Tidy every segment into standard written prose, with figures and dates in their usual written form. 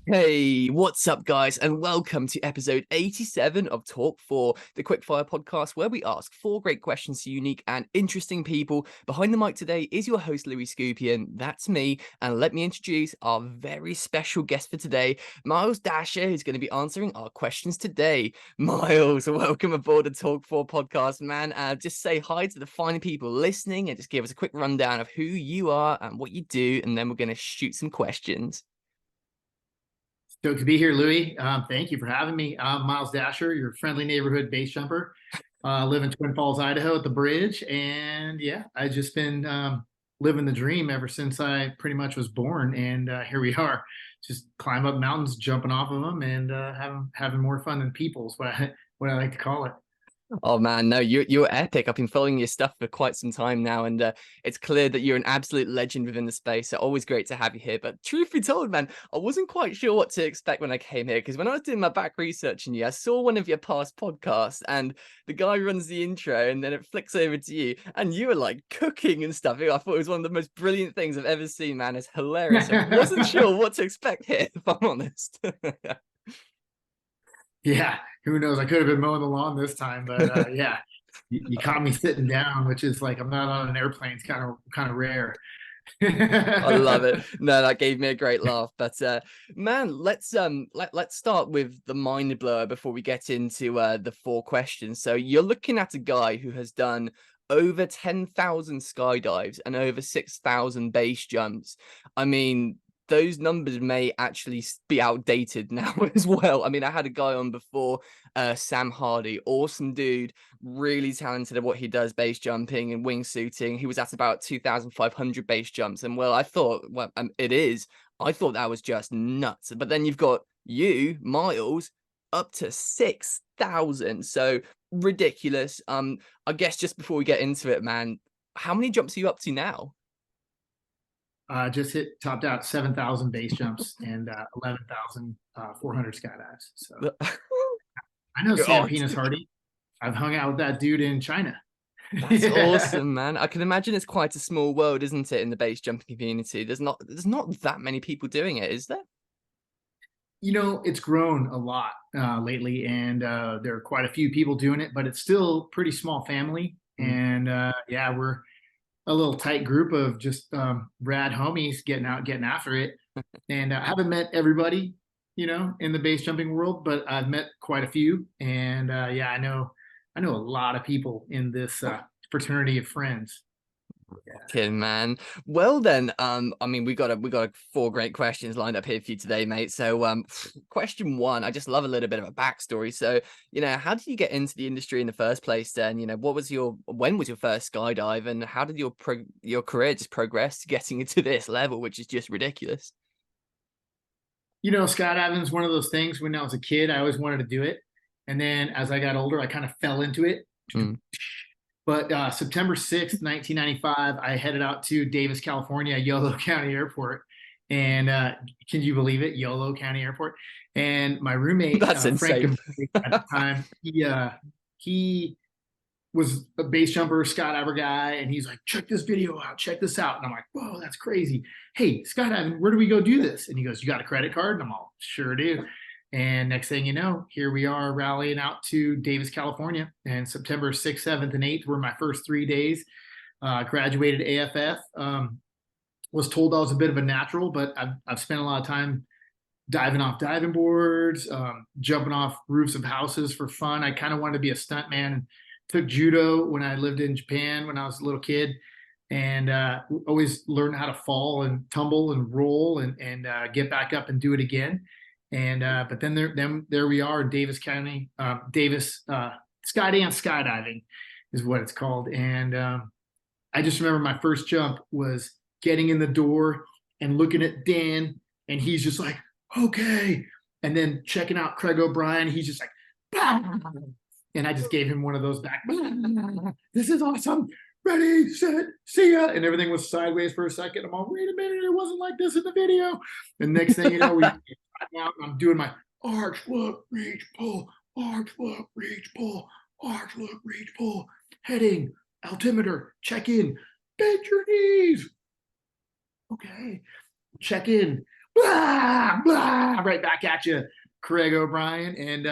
Hey, what's up, guys, and welcome to episode 87 of Talk4, the quickfire podcast where we ask four great questions to unique and interesting people. Behind the mic today is your host, Louis Skupien. That's me, and let me introduce our very special guest for today, Miles Daisher, who's going to be answering our questions today. Miles, welcome aboard the Talk4 podcast, man. Just say hi to the fine people listening and just give us a quick rundown of who you are and what you do, and then we're going to shoot some questions. Stoked to be here, Louis. Thank you for having me. I'm Miles Daisher, your friendly neighborhood base jumper. Live in Twin Falls, Idaho at the bridge. And yeah, I've just been living the dream ever since I pretty much was born. And here we are, just climb up mountains, jumping off of them, and having more fun than people is what I like to call it. Oh man, no, you're epic. I've been following your stuff for quite some time now, and it's clear that you're an absolute legend within the space. So always great to have you here. But truth be told, man, I wasn't quite sure what to expect when I came here because when I was doing my back research on you, I saw one of your past podcasts, and the guy runs the intro, and then it flicks over to you, and you were like cooking and stuff. I thought it was one of the most brilliant things I've ever seen, man. It's hilarious. I wasn't sure what to expect here, if I'm honest. Yeah, who knows? I could have been mowing the lawn this time, but yeah, you caught me sitting down, which is like I'm not on an airplane. It's kind of rare. I love it. No, that gave me a great laugh. But man, let's start with the mind blower before we get into the four questions. So you're looking at a guy who has done over 10,000 skydives and over 6,000 base jumps. I mean, those numbers may actually be outdated now as well. I mean, I had a guy on before, Sam Hardy, awesome dude, really talented at what he does, base jumping and wingsuiting. He was at about 2,500 base jumps, and well, I thought, well, it is. I thought that was just nuts. But then you've got you, Miles, up to 6,000. So ridiculous. I guess just before we get into it, man, how many jumps are you up to now? Just topped out 7,000 base jumps and 11,400 skydives. So I know Sam God. Penis Hardy. I've hung out with that dude in China. That's Yeah. awesome, man. I can imagine it's quite a small world, isn't it, in the base jumping community? There's not that many people doing it, is there? It's grown a lot lately, and there are quite a few people doing it, but it's still pretty small family. Mm. And yeah, we're a little tight group of just rad homies getting out, getting after it. And I haven't met everybody, in the base jumping world, but I've met quite a few. And yeah, I know a lot of people in this fraternity of friends. Yeah. Kidding, man. Well then, I mean, we got four great questions lined up here for you today, mate. So, question one, I just love a little bit of a backstory. So, how did you get into the industry in the first place? Then, when was your first skydive, and how did your career just progress to getting into this level, which is just ridiculous? Skydiving is one of those things. When I was a kid, I always wanted to do it, and then as I got older, I kind of fell into it. Mm. But September 6th, 1995, I headed out to Davis, California, Yolo County Airport. And can you believe it? Yolo County Airport. And my roommate, That's Frank, insane. at the time, he was a base jumper, skydiver guy. And he's like, check this video out, check this out. And I'm like, whoa, that's crazy. Hey, skydiving, where do we go do this? And he goes, you got a credit card? And I'm all, sure do. And next thing you know, here we are rallying out to Davis, California. And September 6th, 7th, and 8th were my first 3 days. Graduated AFF. Was told I was a bit of a natural, but I've spent a lot of time diving off diving boards, jumping off roofs of houses for fun. I kind of wanted to be a stuntman. Took judo when I lived in Japan when I was a little kid, and always learned how to fall and tumble and roll and get back up and do it again. And but then there we are in Davis County, Davis Skydance skydiving is what it's called. And I just remember my first jump was getting in the door and looking at Dan, and he's just like, okay. And then checking out Craig O'Brien, he's just like, bah! And I just gave him one of those back. This is awesome. Ready, set, see ya. And everything was sideways for a second. I'm all, wait a minute, it wasn't like this in the video. And next thing you know, I'm doing my arch, look, reach, pull, arch, look, reach, pull, arch, look, reach, pull, heading, altimeter, check in, bend your knees. Okay, check in, blah, blah, right back at you, Craig O'Brien. And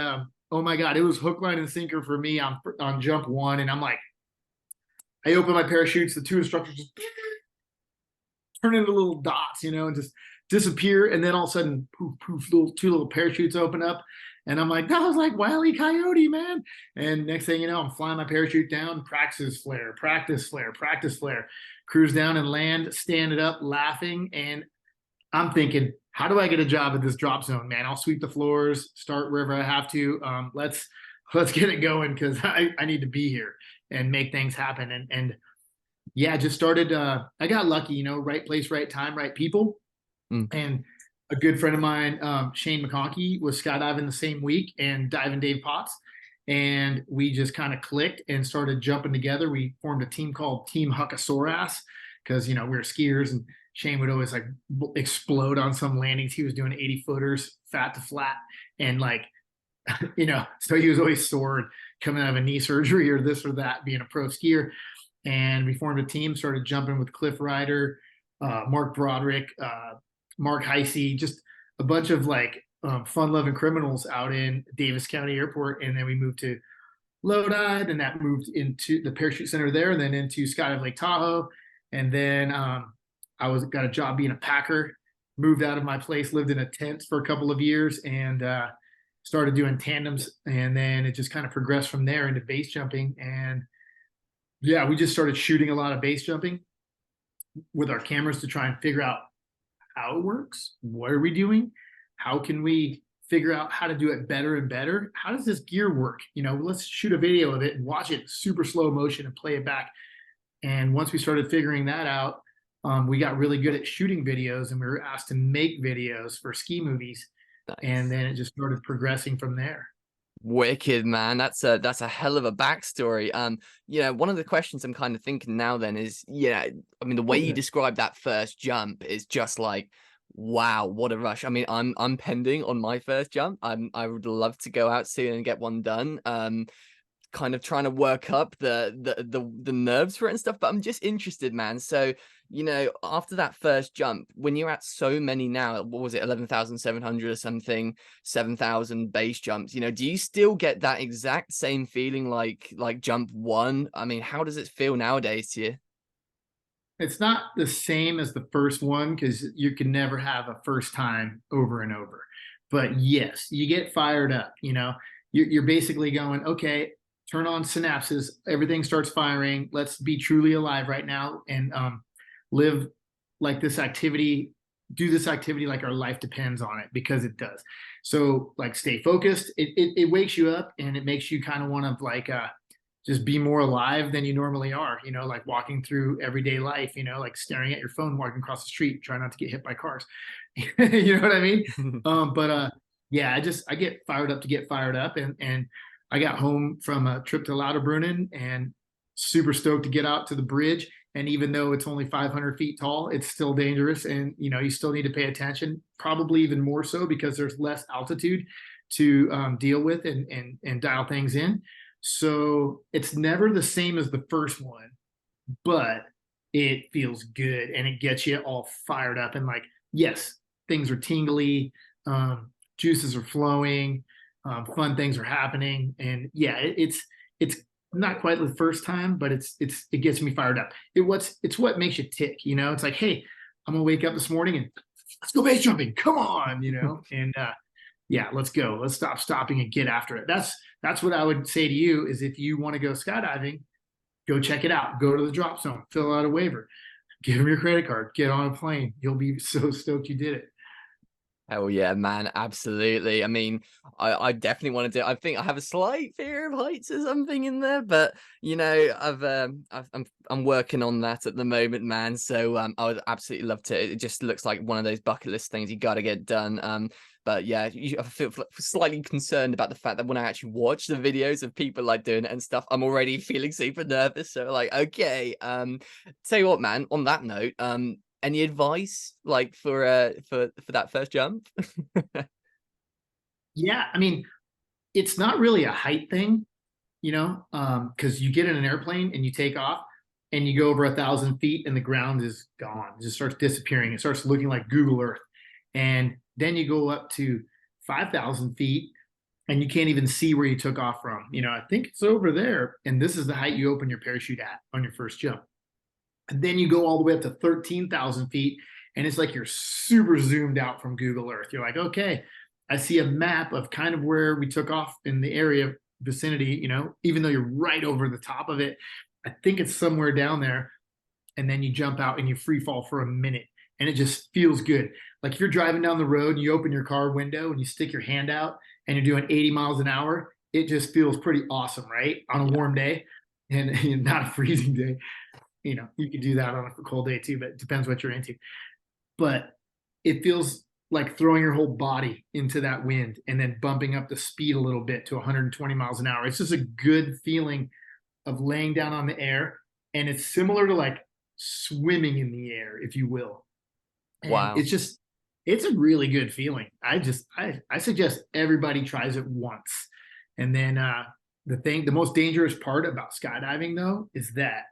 oh my God, it was hook, line, and sinker for me on jump one. And I'm like, I open my parachutes, the two instructors just turn into little dots, and just disappear. And then all of a sudden, poof, poof, two little parachutes open up. And I'm like, that was like Wile E. Coyote, man. And next thing you know, I'm flying my parachute down, practice flare, practice flare, practice flare, cruise down and land, stand it up, laughing. And I'm thinking, how do I get a job at this drop zone, man? I'll sweep the floors, start wherever I have to. Let's get it going, because I need to be here and make things happen. And yeah, just started. I got lucky, right place, right time, right people. And a good friend of mine, Shane McConkey, was skydiving the same week and diving Dave Potts. And we just kind of clicked and started jumping together. We formed a team called Team Huckasaurus, because, we were skiers, and Shane would always like explode on some landings. He was doing 80 footers, fat to flat. And like, so he was always sore and coming out of a knee surgery or this or that, being a pro skier. And we formed a team, started jumping with Cliff Ryder, Mark Broderick, Mark Heisey, just a bunch of like fun-loving criminals out in Davis County Airport. And then we moved to Lodi, then that moved into the parachute center there, and then into Skydive Lake Tahoe. And then I got a job being a packer, moved out of my place, lived in a tent for a couple of years, and started doing tandems. And then it just kind of progressed from there into base jumping. And yeah, we just started shooting a lot of base jumping with our cameras to try and figure out how it works. What are we doing? How can we figure out how to do it better and better? How does this gear work? Let's shoot a video of it and watch it super slow motion and play it back. And once we started figuring that out, we got really good at shooting videos, and we were asked to make videos for ski movies. Nice. And then it just started progressing from there. Wicked, man. That's a hell of a backstory. One of the questions I'm kind of thinking now then is, I mean, the way you describe that first jump is just like, wow, what a rush. I mean, I'm pending on my first jump. I would love to go out soon and get one done. Kind of trying to work up the nerves for it and stuff, but I'm just interested, man. So, after that first jump, when you're at so many now, what was it, 11,700 or something, 7,000 base jumps, do you still get that exact same feeling like jump one? I mean, how does it feel nowadays to you? It's not the same as the first one, because you can never have a first time over and over. But yes, you get fired up. You're basically going, okay, turn on synapses, everything starts firing. Let's be truly alive right now and live like this activity, do this activity like our life depends on it, because it does. So like, stay focused. It wakes you up, and it makes you kind of want to like just be more alive than you normally are, like walking through everyday life, like staring at your phone, walking across the street, trying not to get hit by cars. You know what I mean? Yeah, I get fired up to get fired up. And I got home from a trip to Lauterbrunnen and super stoked to get out to the bridge. And even though it's only 500 feet tall, it's still dangerous. And, you still need to pay attention, probably even more so because there's less altitude to deal with and dial things in. So it's never the same as the first one, but it feels good and it gets you all fired up. And like, yes, things are tingly, juices are flowing, fun things are happening. And yeah, it's not quite the first time, but it gets me fired up. It's what makes you tick, it's like, hey, I'm gonna wake up this morning and let's go base jumping. Come on, and yeah, let's go. Let's stop stopping and get after it. That's what I would say to you is, if you want to go skydiving, go check it out. Go to the drop zone, fill out a waiver, give them your credit card, get on a plane. You'll be so stoked you did it. Hell yeah, man. Absolutely. I mean, I definitely want to do it. I think I have a slight fear of heights or something in there, but I'm working on that at the moment, man. So I would absolutely love to. It just looks like one of those bucket list things you got to get done. But yeah, I feel slightly concerned about the fact that when I actually watch the videos of people like doing it and stuff, I'm already feeling super nervous. So like, okay, tell you what, man, on that note, any advice like for that first jump? Yeah, I mean, it's not really a height thing, because you get in an airplane and you take off and you go over 1,000 feet and the ground is gone. It just starts disappearing. It starts looking like Google Earth. And then you go up to 5,000 feet and you can't even see where you took off from. I think it's over there. And this is the height you open your parachute at on your first jump. And then you go all the way up to 13,000 feet. And it's like you're super zoomed out from Google Earth. You're like, okay, I see a map of kind of where we took off in the area vicinity, even though you're right over the top of it. I think it's somewhere down there. And then you jump out and you free fall for a minute. And it just feels good. Like if you're driving down the road and you open your car window and you stick your hand out and you're doing 80 miles an hour, it just feels pretty awesome, right? On a warm day and not a freezing day. You could do that on a cold day too, but it depends what you're into. But it feels like throwing your whole body into that wind and then bumping up the speed a little bit to 120 miles an hour. It's just a good feeling of laying down on the air. And it's similar to like swimming in the air, if you will. And Wow. it's a really good feeling. I suggest everybody tries it once. And then the most dangerous part about skydiving though is that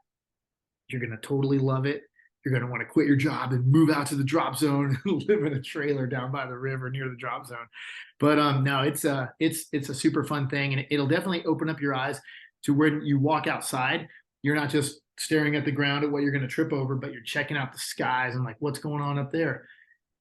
you're going to totally love it. You're going to want to quit your job and move out to the drop zone and live in a trailer down by the river near the drop zone. But no, it's a super fun thing, and it'll definitely open up your eyes to when you walk outside. You're not just staring at the ground at what you're going to trip over, but you're checking out the skies and like, what's going on up there?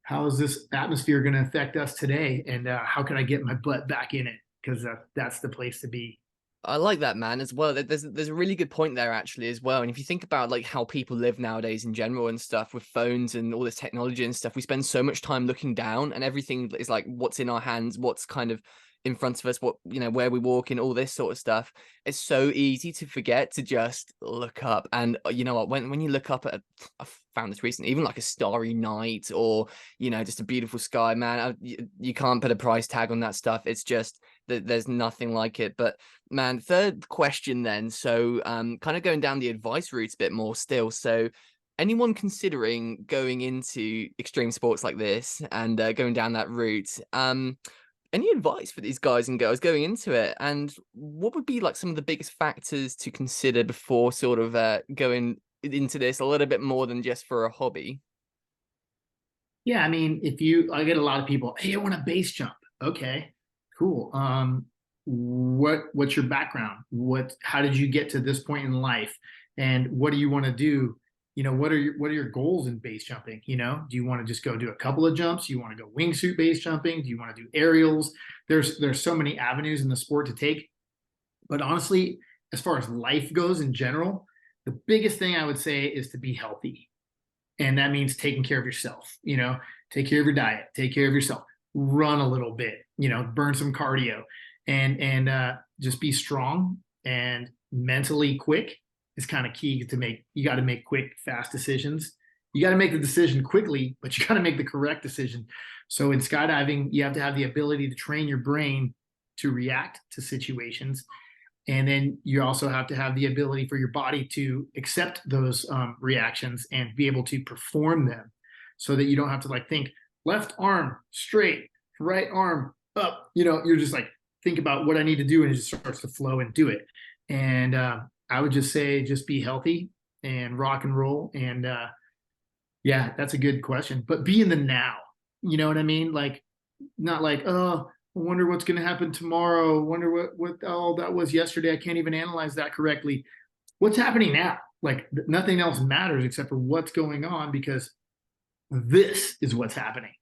How is this atmosphere going to affect us today? And how can I get my butt back in it? Because that's the place to be. I like that, man, as well. There's a really good point there actually as well. And if you think about like how people live nowadays in general and stuff with phones and all this technology and stuff, we spend so much time looking down and everything is like what's in our hands, what's kind of in front of us, what, where we walk in, all this sort of stuff. It's so easy to forget to just look up. And you know what, when you look up at, I found this recently, even like a starry night or, just a beautiful sky, man, you can't put a price tag on that stuff. It's just that there's nothing like it. But man, third question then. So kind of going down the advice route a bit more still. So anyone considering going into extreme sports like this and going down that route, any advice for these guys and girls going into it? And what would be like some of the biggest factors to consider before sort of going into this a little bit more than just for a hobby? Yeah, I mean, I get a lot of people, hey, I want to base jump. Okay, cool. What's your background? How did you get to this point in life? And what do you want to do? What are your goals in base jumping? Do you want to just go do a couple of jumps? Do you want to go wingsuit base jumping? Do you want to do aerials? There's so many avenues in the sport to take. But honestly, as far as life goes in general, the biggest thing I would say is to be healthy. And that means taking care of yourself, take care of your diet, take care of yourself, run a little bit, burn some cardio and just be strong and mentally quick is kind of key you got to make quick, fast decisions. You got to make the decision quickly, but you got to make the correct decision. So in skydiving, you have to have the ability to train your brain to react to situations. And then you also have to have the ability for your body to accept those reactions and be able to perform them so that you don't have to like think left arm straight, right arm up. You're just like, think about what I need to do, and it just starts to flow and do it. And I would just say, just be healthy and rock and roll. And yeah, that's a good question. But be in the now. You know what I mean? Like, not like, oh, I wonder what's going to happen tomorrow. Wonder what that was yesterday. I can't even analyze that correctly. What's happening now? Like nothing else matters except for what's going on, because this is what's happening.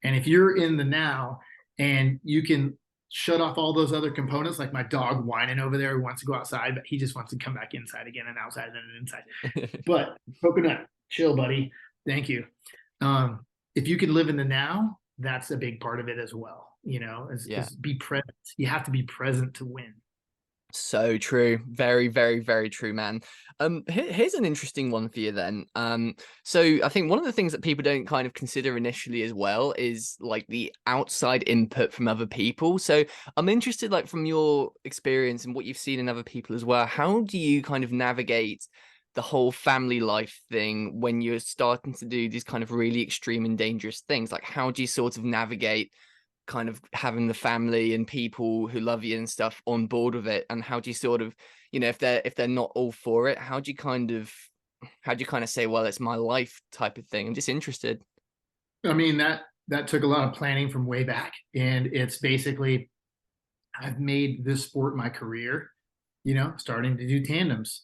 And if you're in the now and you can shut off all those other components, like my dog whining over there who wants to go outside, but he just wants to come back inside again and outside and inside. But coconut, chill, buddy. Thank you. If you can live in the now, that's a big part of it as well. Is be present. You have to be present to win. So true. Very, very, very true, man. Here's an interesting one for you then. So I think one of the things that people don't kind of consider initially as well is like the outside input from other people. So I'm interested, like from your experience and what you've seen in other people as well, how do you kind of navigate the whole family life thing when you're starting to do these kind of really extreme and dangerous things? Like, how do you sort of navigate kind of having the family and people who love you and stuff on board with it? And how do you sort of, if they're not all for it, how do you kind of say, well, it's my life type of thing? I'm just interested. I mean, that took a lot of planning from way back. And it's basically, I've made this sport my career, starting to do tandems,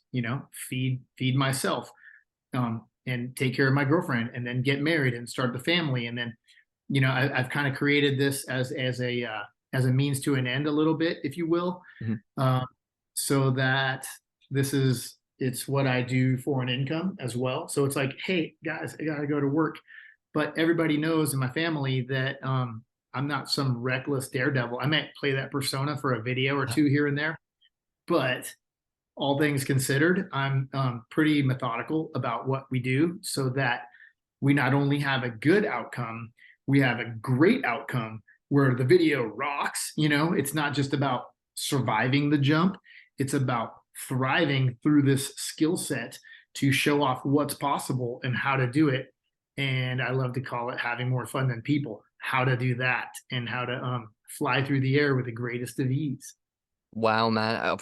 feed myself, and take care of my girlfriend, and then get married and start the family. And then, I've kind of created this as a means to an end a little bit, if you will. So that it's what I do for an income as well. So it's like, hey guys, I gotta go to work. But everybody knows in my family that I'm not some reckless daredevil. I might play that persona for a video or two here and there, but all things considered, I'm pretty methodical about what we do so that we not only have a good outcome, we have a great outcome where the video rocks. It's not just about surviving the jump, it's about thriving through this skill set to show off what's possible and how to do it. And I love to call it having more fun than people, how to do that and how to fly through the air with the greatest of ease. Wow, man.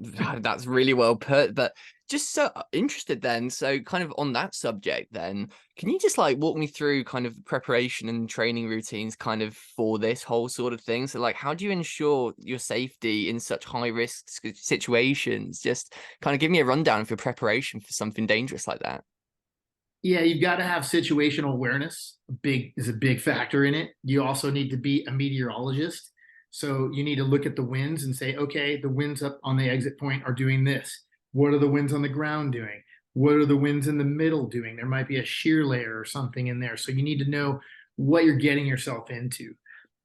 That's really well put. But just so interested then, so kind of on that subject then, can you just like walk me through kind of the preparation and training routines kind of for this whole sort of thing? So like, how do you ensure your safety in such high risk situations? Just kind of give me a rundown of your preparation for something dangerous like that. Yeah, you've got to have situational awareness. Is a big factor in it. You also need to be a meteorologist. So you need to look at the winds and say, okay, the winds up on the exit point are doing this. What are the winds on the ground doing? What are the winds in the middle doing? There might be a shear layer or something in there. So you need to know what you're getting yourself into.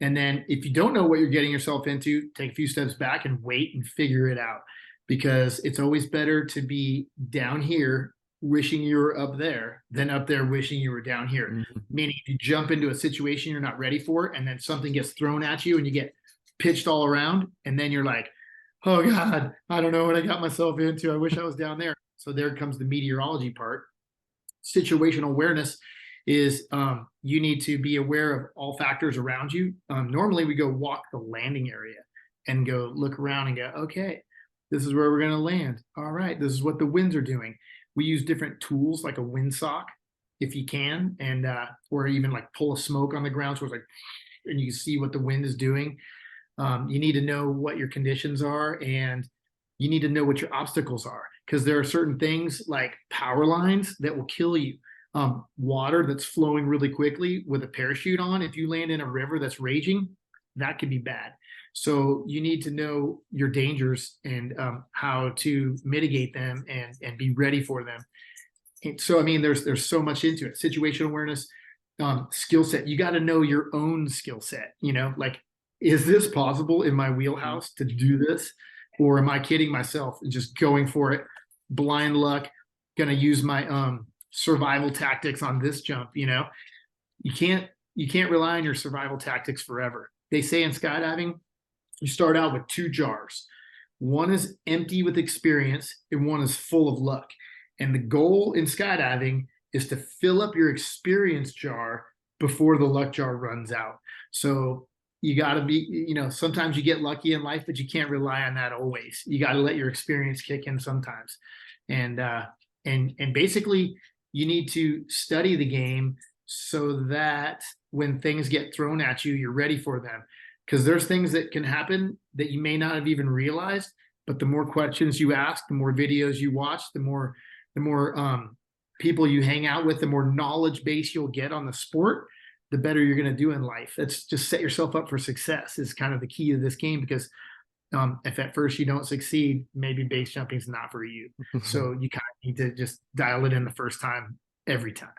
And then if you don't know what you're getting yourself into, take a few steps back and wait and figure it out, because it's always better to be down here wishing you were up there than up there wishing you were down here. Mhm. Meaning if you jump into a situation you're not ready for and then something gets thrown at you and you get pitched all around, and then you're like, oh God, I don't know what I got myself into. I wish I was down there. So there comes the meteorology part. Situational awareness is you need to be aware of all factors around you. Normally we go walk the landing area and go look around and go, okay, this is where we're going to land. All right, this is what the winds are doing. We use different tools like a windsock if you can, and or even like pull a smoke on the ground so it's like, and you can see what the wind is doing. You need to know what your conditions are, and you need to know what your obstacles are, because there are certain things like power lines that will kill you. Water that's flowing really quickly with a parachute on, if you land in a river that's raging, that could be bad. So you need to know your dangers and how to mitigate them and be ready for them. And so, I mean, there's so much into it. Situational awareness, skill set. You got to know your own skill set. Like, is this possible in my wheelhouse to do this? Or am I kidding myself and just going for it? Blind luck, going to use my survival tactics on this jump. You can't rely on your survival tactics forever. They say in skydiving, you start out with 2 jars. One is empty with experience and one is full of luck. And the goal in skydiving is to fill up your experience jar before the luck jar runs out. So you got to be, sometimes you get lucky in life, but you can't rely on that always. You got to let your experience kick in sometimes. And basically you need to study the game so that when things get thrown at you, you're ready for them. Because there's things that can happen that you may not have even realized, but the more questions you ask, the more videos you watch, the more people you hang out with, the more knowledge base you'll get on the sport, the better you're going to do in life. That's just set yourself up for success is kind of the key to this game, because if at first you don't succeed, maybe base jumping is not for you. So you kind of need to just dial it in the first time, every time.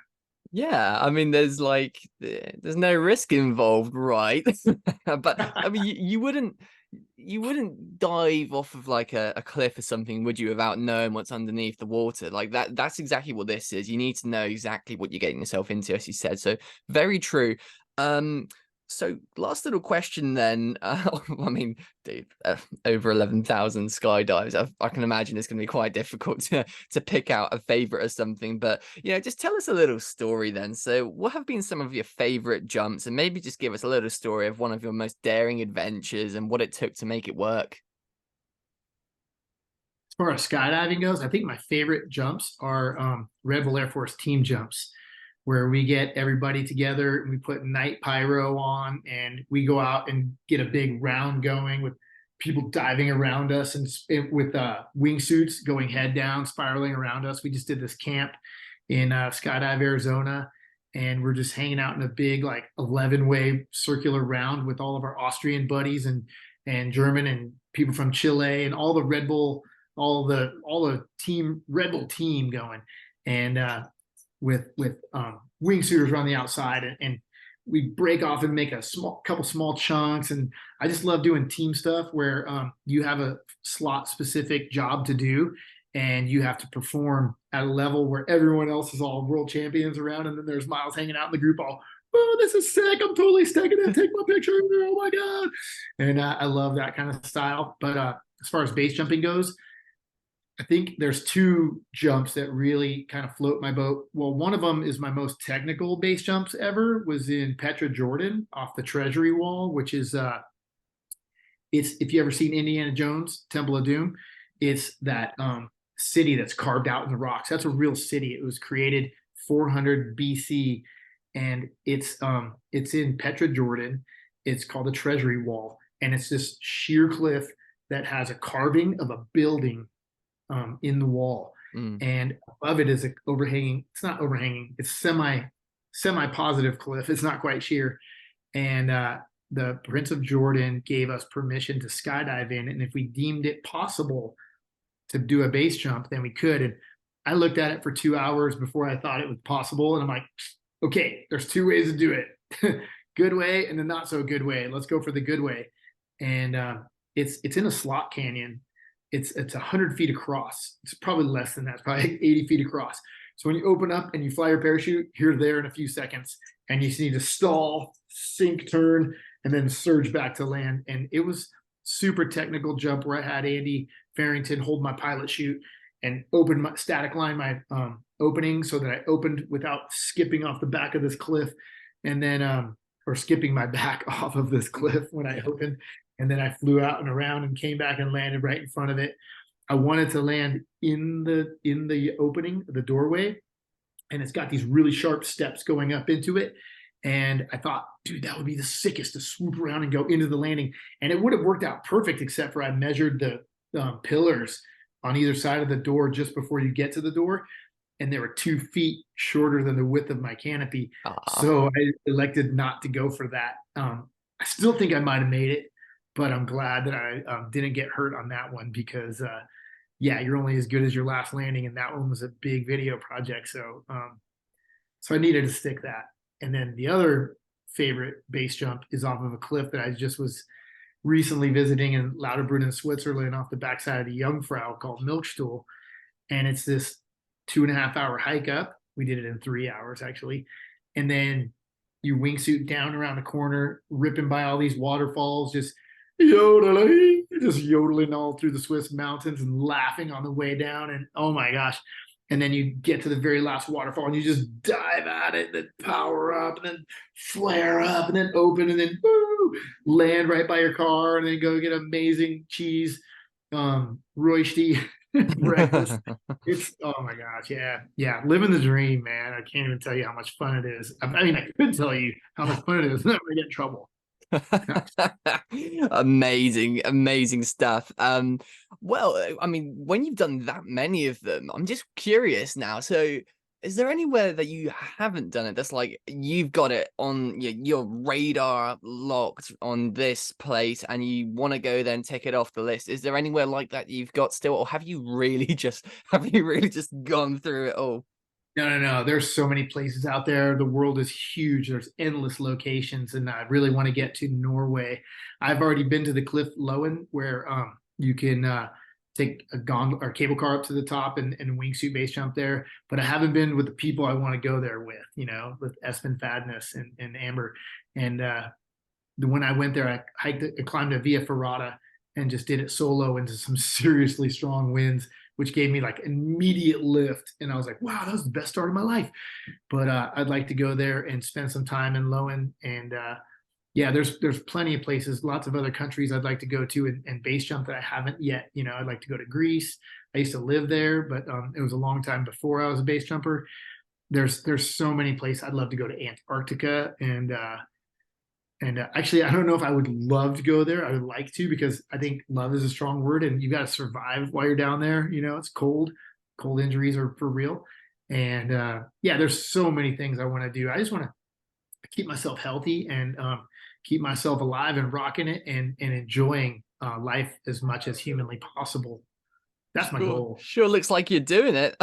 Yeah, I mean, there's no risk involved, right? But I mean, you wouldn't dive off of like a cliff or something, would you, without knowing what's underneath the water? Like that's exactly what this is. You need to know exactly what you're getting yourself into, as you said. So very true. So last little question then. I mean, dude, over 11,000 skydives. I can imagine it's going to be quite difficult to pick out a favorite or something. But, just tell us a little story then. So what have been some of your favorite jumps? And maybe just give us a little story of one of your most daring adventures and what it took to make it work. As far as skydiving goes, I think my favorite jumps are RedBull Airforce team jumps. where we get everybody together and we put night pyro on and we go out and get a big round going with people diving around us and with wingsuits going head down, spiraling around us. We just did this camp in Skydive, Arizona, and we're just hanging out in a big like 11-way circular round with all of our Austrian buddies and German and people from Chile and all the RedBull, all the team RedBull team going, and with wingsuiters around the outside, and we break off and make a couple small chunks. And I just love doing team stuff where you have a slot specific job to do and you have to perform at a level where everyone else is all world champions around. And then there's Miles hanging out in the group all, oh, this is sick. I'm totally sticking it. Take my picture. Oh my God. And I love that kind of style. But as far as base jumping goes, I think there's two jumps that really kind of float my boat. Well, one of them is my most technical base jumps ever, was in Petra, Jordan, off the Treasury Wall, which is it's, if you ever seen Indiana Jones, Temple of Doom, it's that city that's carved out in the rocks. That's a real city. It was created 400 BC, and it's in Petra, Jordan. It's called the Treasury Wall, and it's this sheer cliff that has a carving of a building in the wall, and above it is an overhanging. It's not overhanging. It's semi positive cliff. It's not quite sheer, and the Prince of Jordan gave us permission to skydive in, and if we deemed it possible to do a base jump, then we could. And I looked at it for 2 hours before I thought it was possible, and I'm like, okay, there's two ways to do it: good way and the not so good way. Let's go for the good way. And it's in a slot canyon. It's 100 feet across. It's probably less than that. It's probably 80 feet across. So when you open up and you fly your parachute, you're there in a few seconds, and you just need to stall, sink, turn, and then surge back to land. And it was super technical jump where I had Andy Farrington hold my pilot chute and open my static line, my opening, so that I opened without skipping off the back of this cliff, and then or skipping my back off of this cliff when I opened. And then I flew out and around and came back and landed right in front of it. I wanted to land in the opening, the doorway, and it's got these really sharp steps going up into it. And I thought, dude, that would be the sickest to swoop around and go into the landing. And it would have worked out perfect, except for I measured the pillars on either side of the door just before you get to the door, and they were 2 feet shorter than the width of my canopy. So I elected not to go for that. I still think I might have made it, but I'm glad that I didn't get hurt on that one, because yeah, you're only as good as your last landing, and that one was a big video project. So so I needed to stick that. And then the other favorite base jump is off of a cliff that I just was recently visiting in Lauterbrunnen, Switzerland, off the backside of the Jungfrau, called Milchstuhl. And it's this 2.5 hour hike up. We did it in 3 hours, actually. And then you wingsuit down around the corner, ripping by all these waterfalls, just yodeling all through the Swiss mountains and laughing on the way down. And oh my gosh. And then you get to the very last waterfall and you just dive at it, and then power up, and then flare up, and then open, and then woo, land right by your car, and then go get amazing cheese roasty breakfast. It's, oh my gosh, yeah, living the dream, man. I can't even tell you how much fun it is. I mean, I could tell you how much fun it is, and I'm gonna get in trouble. Amazing stuff. Well, I mean, when you've done that many of them, I'm just curious now. So is there anywhere that you haven't done it that's like you've got it on your radar locked on this place and you want to go there and take it off the list? Is there anywhere like that you've got still, or have you really just gone through it all? No. There's so many places out there. The world is huge. There's endless locations, and I really want to get to Norway. I've already been to the Cliff Lowen, where you can take a gondola or cable car up to the top and wingsuit base jump there. But I haven't been with the people I want to go there with, with Espen Fadness and Amber. And when I went there, I climbed a Via Ferrata and just did it solo into some seriously strong winds, which gave me like immediate lift. And I was like, wow, that was the best start of my life. But I'd like to go there and spend some time in Lowen. And yeah, there's plenty of places, lots of other countries I'd like to go to and base jump that I haven't yet. I'd like to go to Greece. I used to live there, but it was a long time before I was a base jumper. there's so many places. I'd love to go to Antarctica, and actually, I don't know if I would love to go there. I would like to, because I think love is a strong word, and you got to survive while you're down there. It's cold. Cold injuries are for real. And yeah, there's so many things I want to do. I just want to keep myself healthy and keep myself alive and rocking it and enjoying life as much as humanly possible. That's my goal. Sure looks like you're doing it.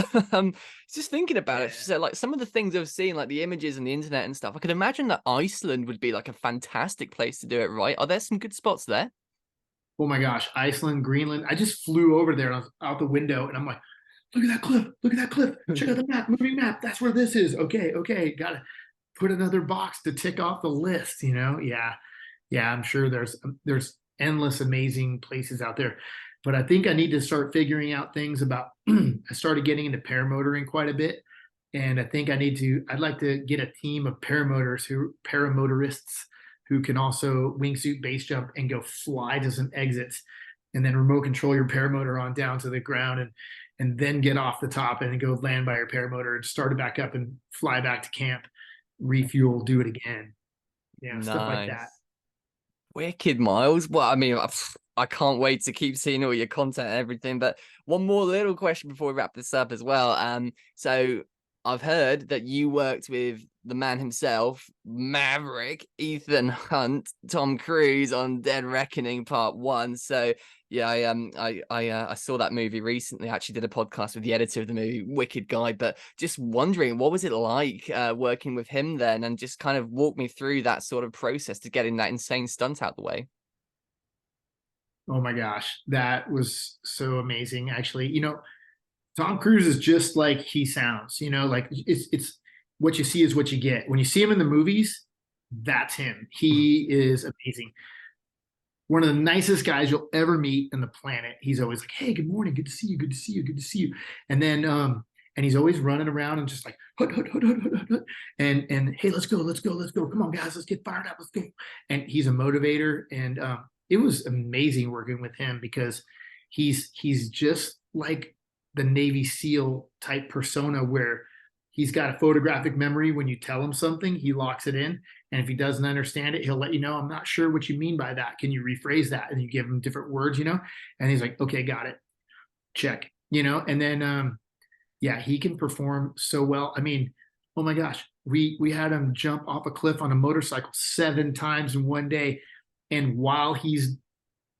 Just thinking about it, Yeah. so like some of the things I've seen, like the images and the internet and stuff, I could imagine that Iceland would be like a fantastic place to do it, right? Are there some good spots there? Oh my gosh, Iceland, Greenland. I just flew over there and I was out the window and I'm like, look at that cliff. Look at that cliff. Check out the map, moving map. That's where this is. Okay, okay. Gotta put another box to tick off the list, Yeah. Yeah, I'm sure there's endless amazing places out there. But I think I need to start figuring out things about I started getting into paramotoring quite a bit. And I think I'd like to get a team of paramotorists who can also wingsuit base jump and go fly to some exits and then remote control your paramotor on down to the ground and then get off the top and go land by your paramotor and start it back up and fly back to camp, refuel, do it again. Stuff like that. Nice. Wicked, Miles. Well, I mean, I can't wait to keep seeing all your content and everything. But one more little question before we wrap this up as well. So I've heard that you worked with the man himself, Maverick, Ethan Hunt, Tom Cruise on Dead Reckoning Part 1. So yeah, I saw that movie recently. I actually did a podcast with the editor of the movie, wicked guy. But just wondering, what was it like working with him then, and just kind of walk me through that sort of process to getting that insane stunt out the way. Oh my gosh, that was so amazing. Actually, Tom Cruise is just like he sounds. Like it's what you see is what you get. When you see him in the movies, that's him. He is amazing. One of the nicest guys you'll ever meet on the planet. He's always like, "Hey, good morning, good to see you, good to see you, good to see you." And then and he's always running around and just like hut, hut, hut, hut, hut, hut. And hey, let's go, let's go, let's go. Come on, guys, let's get fired up, let's go. And he's a motivator. And it was amazing working with him because he's just like the Navy SEAL type persona where he's got a photographic memory. When you tell him something, he locks it in. And if he doesn't understand it, he'll let you know, "I'm not sure what you mean by that. Can you rephrase that?" And you give him different words, and he's like, "Okay, got it. Check." And then yeah, he can perform so well. I mean, oh my gosh, we had him jump off a cliff on a motorcycle 7 times in one day. And while he's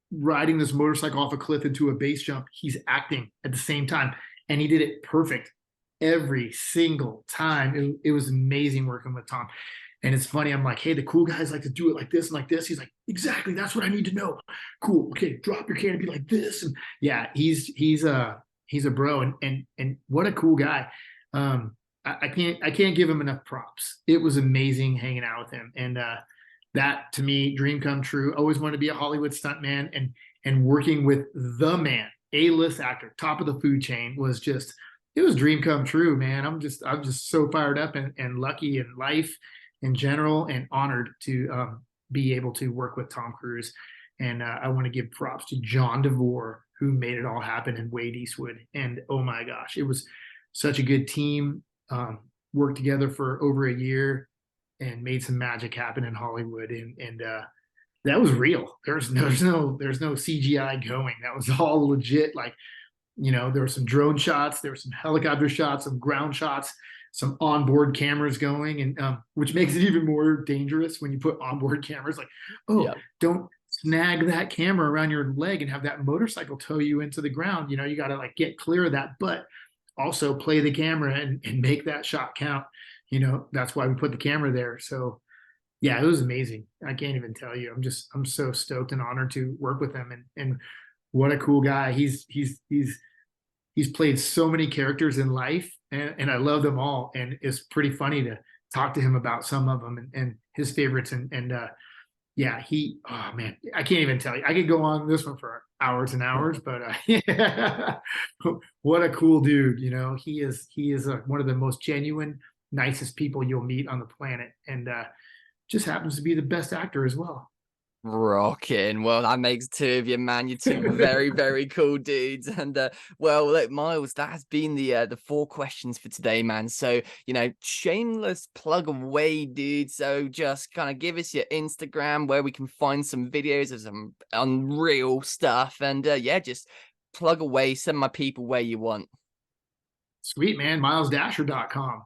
riding this motorcycle off a cliff into a base jump, he's acting at the same time. And he did it perfect every single time. It was amazing working with Tom. And it's funny, I'm like, "Hey, the cool guys like to do it like this and like this." He's like, "Exactly, that's what I need to know." Cool. Okay, drop your canopy like this. And yeah, he's a bro, and what a cool guy. I can't give him enough props. It was amazing hanging out with him. And that to me, dream come true. Always wanted to be a Hollywood stuntman, and working with the man, A-list actor, top of the food chain, it was dream come true, man. I'm just so fired up and lucky in life in general, and honored to be able to work with Tom Cruise. And I want to give props to John DeVore, who made it all happen, and Wade Eastwood. And oh my gosh, it was such a good team. Worked together for over a year and made some magic happen in Hollywood. And that was real. There's no CGI going. That was all legit. Like, there were some drone shots, there were some helicopter shots, some ground shots, some onboard cameras going, and which makes it even more dangerous when you put onboard cameras. Like, oh, Yeah. don't snag that camera around your leg and have that motorcycle tow you into the ground. You got to like get clear of that, but also play the camera and make that shot count. That's why we put the camera there. So yeah, it was amazing. I can't even tell you. I'm so stoked and honored to work with him. And what a cool guy. He's played so many characters in life, and I love them all. And it's pretty funny to talk to him about some of them and his favorites. And yeah, oh man, I can't even tell you. I could go on this one for hours and hours, but yeah, what a cool dude. He is one of the most genuine, nicest people you'll meet on the planet, and just happens to be the best actor as well. Rocking. Well, that makes two of you, man. You're two very, very cool dudes. And well, look, Miles, that has been the 4 questions for today, man. So, shameless plug away, dude. So just kind of give us your Instagram where we can find some videos of some unreal stuff. And yeah, just plug away, send my people where you want. Sweet, man. MilesDasher.com.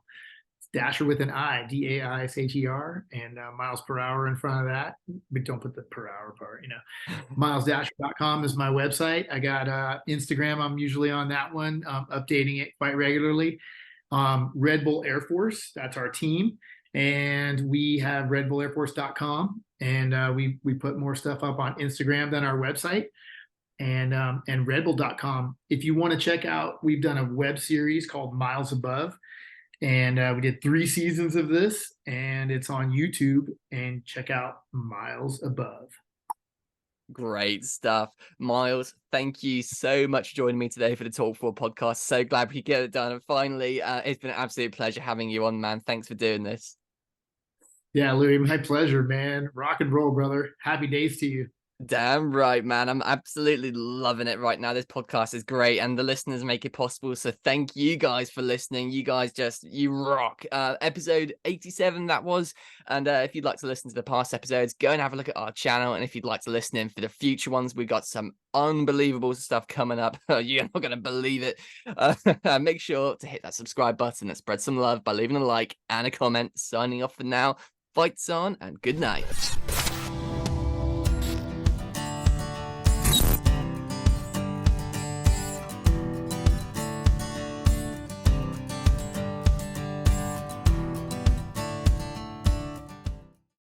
Dasher with an I, Daisher, and miles per hour in front of that. But don't put the per hour part, MilesDasher.com is my website. I got Instagram. I'm usually on that one, updating it quite regularly. RedBull Airforce, that's our team. And we have RedBullAirforce.com. And we put more stuff up on Instagram than our website. And RedBull.com. If you want to check out, we've done a web series called Miles Above. And we did 3 seasons of this, and it's on YouTube. And check out Miles Above. Great stuff. Miles, thank you so much for joining me today for the Talk4 podcast. So glad we could get it done. And finally, it's been an absolute pleasure having you on, man. Thanks for doing this. Yeah, Louis, my pleasure, man. Rock and roll, brother. Happy days to you. Damn right, man. I'm absolutely loving it right now. This podcast is great, and the listeners make it possible. So thank you guys for listening. You guys you rock. Episode 87 that was. And if you'd like to listen to the past episodes, go and have a look at our channel. And if you'd like to listen in for the future ones, we've got some unbelievable stuff coming up. You're not going to believe it. Make sure to hit that subscribe button and spread some love by leaving a like and a comment. Signing off for now. Fights on, and good night.